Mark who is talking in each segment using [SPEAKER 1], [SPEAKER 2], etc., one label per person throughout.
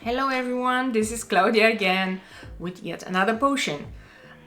[SPEAKER 1] Hello everyone, this is Claudia again with yet another potion.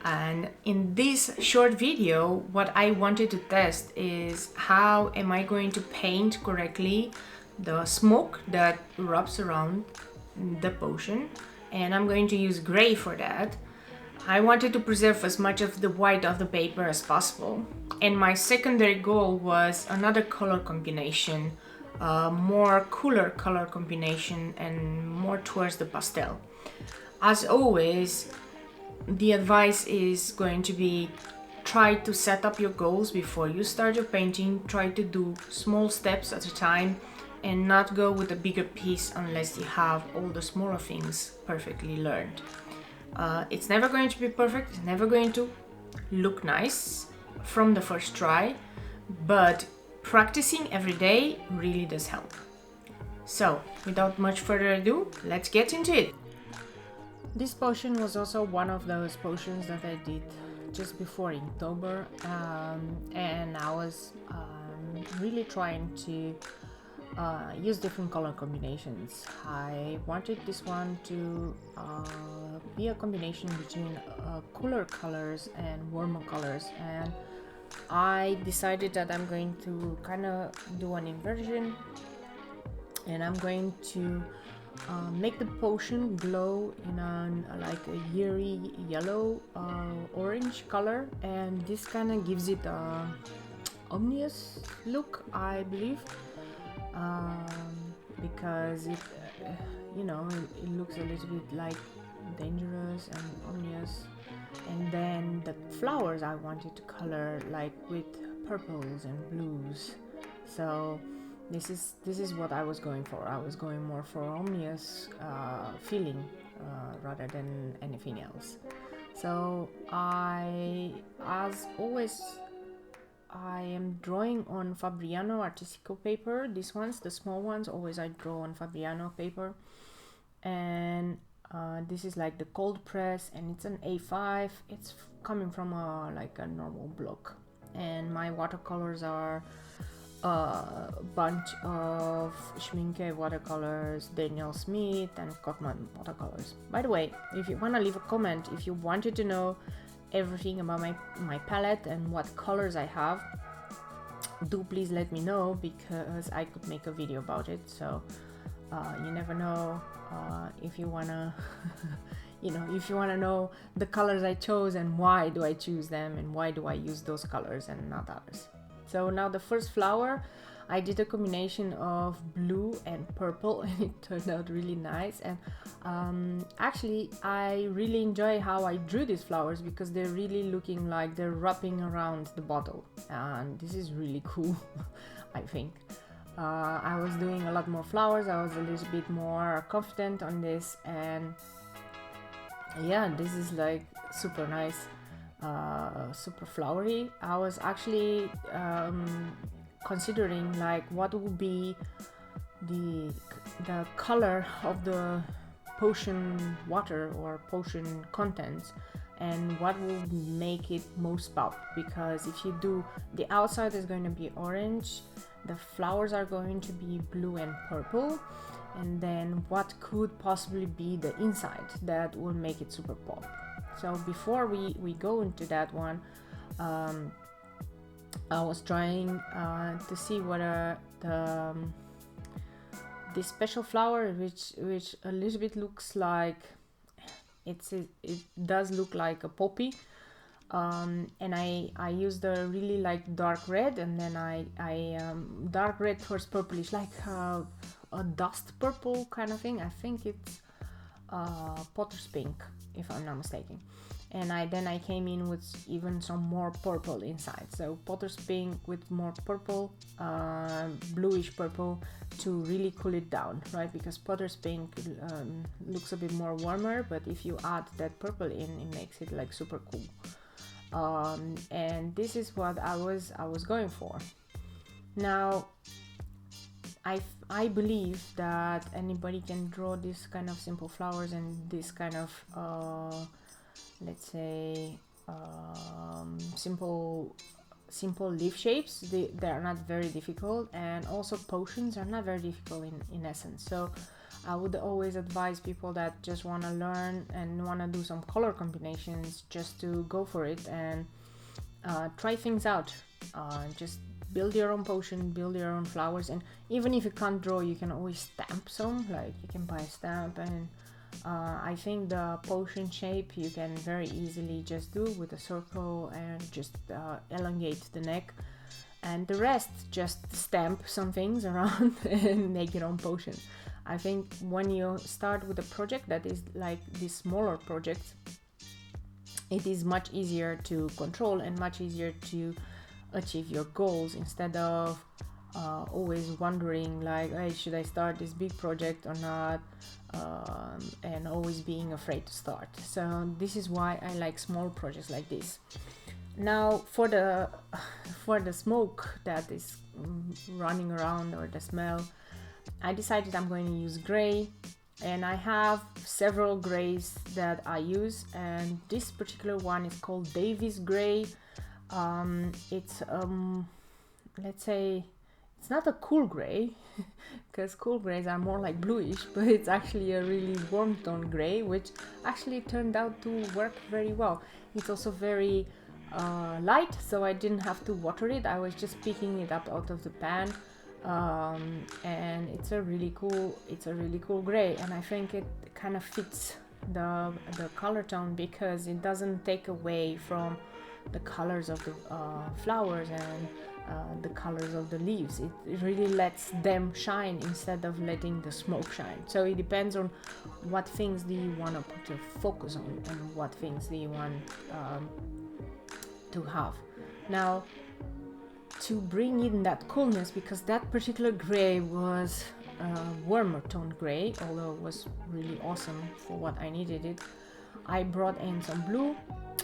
[SPEAKER 1] And in this short video, what I wanted to test is how am I going to paint correctly the smoke that wraps around the potion. And I'm going to use gray for that. I wanted to preserve as much of the white of the paper as possible. And my secondary goal was another color combination, more cooler color combination and more towards the pastel. As always, the advice is going to be try to set up your goals before you start your painting. Try to do small steps at a time and not go with a bigger piece unless you have all the smaller things perfectly learned. It's never going to be perfect, it's never going to look nice from the first try, but practicing every day really does help. So, without much further ado, let's get into it. This potion was also one of those potions that I did just before October, and I was really trying to use different color combinations. I wanted this one to be a combination between cooler colors and warmer colors, and I decided that I'm going to kind of do an inversion, and I'm going to make the potion glow in like a eerie yellow orange color, and this kind of gives it a ominous look, I believe, because it it looks a little bit like dangerous and ominous. And then the flowers I wanted to color like with purples and blues. So this is what I was going for. I was going more for ominous feeling rather than anything else. So as always, I am drawing on Fabriano Artistico paper. These ones, the small ones, always I draw on Fabriano paper. And this is like the cold press, and it's an A5. It's coming from like a normal block. And my watercolors are a bunch of Schmincke watercolors, Daniel Smith and Cotman watercolors. By the way, if you want to leave a comment, if you wanted to know everything about my palette and what colors I have, do please let me know, because I could make a video about it. So you never know if you wanna if you wanna know the colors I chose and why do I choose them and why do I use those colors and not others. So now the first flower, I did a combination of blue and purple, and it turned out really nice. And actually I really enjoy how I drew these flowers, because they're really looking like they're wrapping around the bottle, and this is really cool. I think I was doing a lot more flowers. I was a little bit more confident on this, and yeah, this is like super nice, super flowery. I was actually considering like what would be the color of the potion water or potion contents, and what will make it most pop. Because if you do, the outside is going to be orange, the flowers are going to be blue and purple, and then what could possibly be the inside that will make it super pop. So before we go into that one, I was trying to see whether this special flower, which a little bit looks like it does look like a poppy, and I used a really like dark red, and then I dark red towards purplish, like a dust purple kind of thing. I think it's potter's pink, if I'm not mistaken. And then I came in with even some more purple inside. So potter's pink with more purple, bluish purple, to really cool it down, right? Because potter's pink looks a bit more warmer, but if you add that purple in, it makes it like super cool. And this is what I was going for. Now I believe that anybody can draw this kind of simple flowers and this kind of let's say simple leaf shapes. They are not very difficult, and also potions are not very difficult in essence. So I would always advise people that just want to learn and want to do some color combinations just to go for it and try things out. Just build your own potion, build your own flowers, and even if you can't draw, you can always stamp some. Like you can buy a stamp, and I think the potion shape you can very easily just do with a circle and just elongate the neck, and the rest just stamp some things around and make your own potion. I think when you start with a project that is like this smaller project, it is much easier to control and much easier to achieve your goals, instead of always wondering like, hey, should I start this big project or not, and always being afraid to start. So this is why I like small projects like this. Now for the smoke that is running around, or the smell, I decided I'm going to use gray, and I have several grays that I use, and this particular one is called Davis gray. It's let's say it's not a cool gray because cool grays are more like bluish, but it's actually a really warm tone gray, which actually turned out to work very well. It's also very light, so I didn't have to water it. I was just picking it up out of the pan, and it's a really cool gray, and I think it kind of fits the color tone because it doesn't take away from the colors of the flowers and the colors of the leaves. It really lets them shine instead of letting the smoke shine. So it depends on what things do you want to put your focus on, and what things do you want to have. Now, to bring in that coolness, because that particular gray was a warmer toned gray, although it was really awesome for what I needed it, I brought in some blue,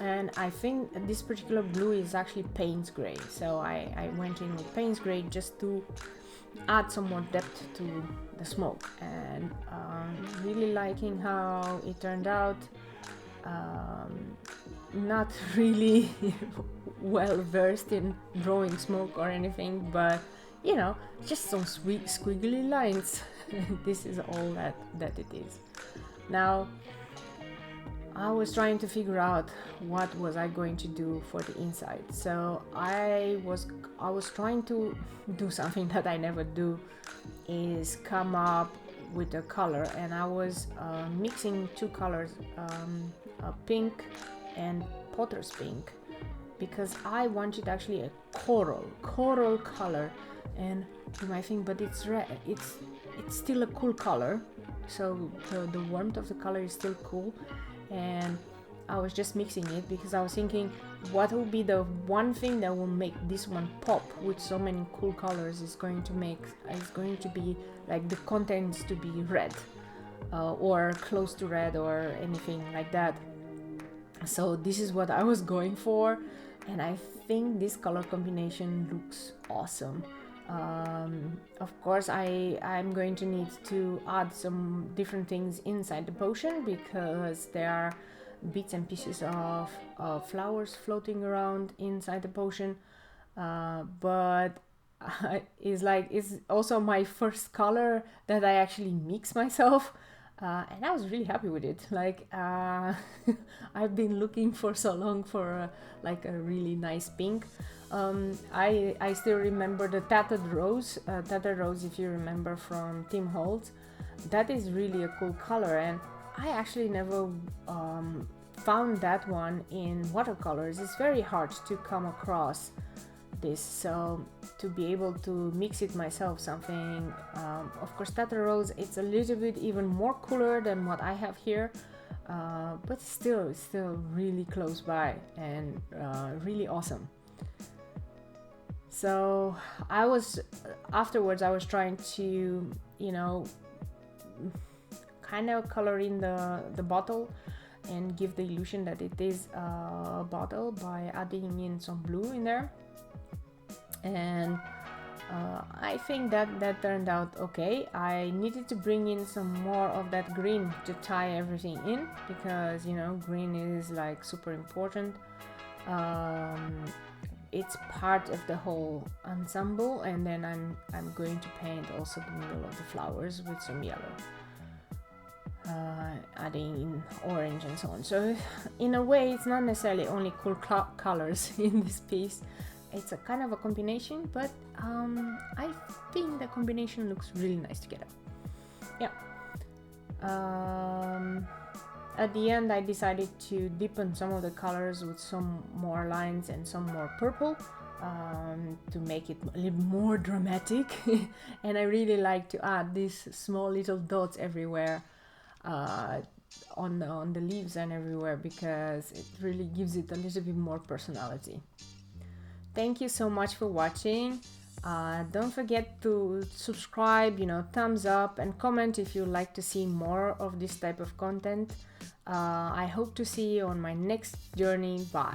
[SPEAKER 1] and I think this particular blue is actually Payne's gray. So I went in with Payne's gray just to add some more depth to the smoke, and really liking how it turned out. Not really well versed in drawing smoke or anything, but you know, just some sweet squiggly lines. This is all that it is. Now, I was trying to figure out what was I going to do for the inside. So I was trying to do something that I never do, is come up with a color, and I was mixing two colors, pink and potter's pink, because I wanted actually a coral color. And you might think, but it's red, it's still a cool color, so the warmth of the color is still cool. And I was just mixing it because I was thinking, what will be the one thing that will make this one pop with so many cool colors is going to be like the contents to be red, or close to red, or anything like that. So this is what I was going for, and I think this color combination looks awesome. Of course, I'm going to need to add some different things inside the potion, because there are bits and pieces of flowers floating around inside the potion, but it's also my first color that I actually mix myself. And I was really happy with it. Like, I've been looking for so long for like a really nice pink. I still remember the Tattered Rose, if you remember from Tim Holtz. That is really a cool color, and I actually never found that one in watercolors. It's very hard to come across this, so to be able to mix it myself, something, of course, Tattered Rose, it's a little bit even more cooler than what I have here, but still really close by, and really awesome. So afterwards I was trying to, you know, kind of color in the bottle and give the illusion that it is a bottle by adding in some blue in there. And I think that turned out okay. I needed to bring in some more of that green to tie everything in, because, you know, green is like super important. It's part of the whole ensemble. And then I'm going to paint also the middle of the flowers with some yellow. adding in orange and so on. So in a way, it's not necessarily only cool colors in this piece. It's a kind of a combination, but I think the combination looks really nice together. Yeah. At the end, I decided to deepen some of the colors with some more lines and some more purple to make it a little more dramatic. And I really like to add these small little dots everywhere on the leaves and everywhere, because it really gives it a little bit more personality. Thank you so much for watching. Don't forget to subscribe, thumbs up, and comment if you'd like to see more of this type of content. I hope to see you on my next journey. Bye.